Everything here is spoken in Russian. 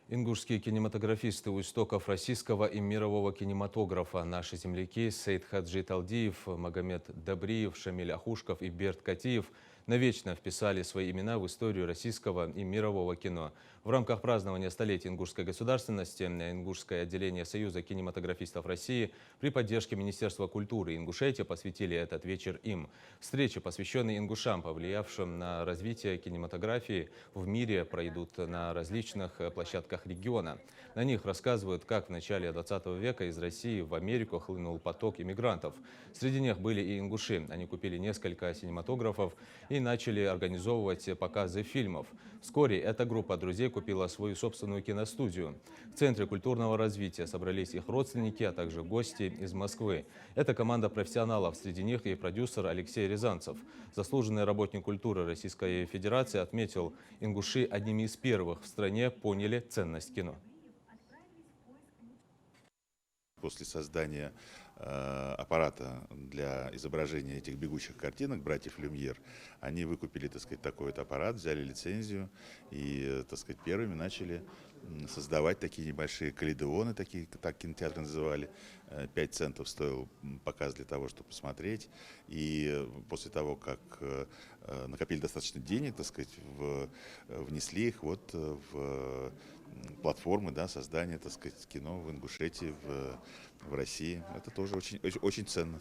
Ингушские кинематографисты у истоков российского и мирового кинематографа. Наши земляки Сейд Хаджи Талдиев, Магомед Добриев, Шамиль Ахушков и Берт Катиев навечно вписали свои имена в историю российского и мирового кино. В рамках празднования столетия ингушской государственности Ингушское отделение Союза кинематографистов России при поддержке Министерства культуры Ингушетии посвятили этот вечер им. Встречи, посвященные ингушам, повлиявшим на развитие кинематографии в мире, пройдут на различных площадках региона. На них рассказывают, как в начале 20 века из России в Америку хлынул поток иммигрантов. Среди них были и ингуши. Они купили несколько синематографов и начали организовывать показы фильмов. Вскоре эта группа друзей купила свою собственную киностудию. В Центре культурного развития собрались их родственники, а также гости из Москвы. Это команда профессионалов, среди них и продюсер Алексей Рязанцев. Заслуженный работник культуры Российской Федерации отметил, ингуши одними из первых в стране поняли ценность кино. После создания аппарата для изображения этих бегущих картинок братьев Люмьер, они выкупили, так сказать, такой вот аппарат, взяли лицензию и, так сказать, первыми начали создавать такие небольшие калейдоны, такие, так кинотеатры называли. 5 центов стоил показ для того, чтобы посмотреть. И после того, как накопили достаточно денег, так сказать, внесли их вот в платформы, да, создания, так сказать, кино в Ингушетии, в России. Это тоже очень, очень ценно.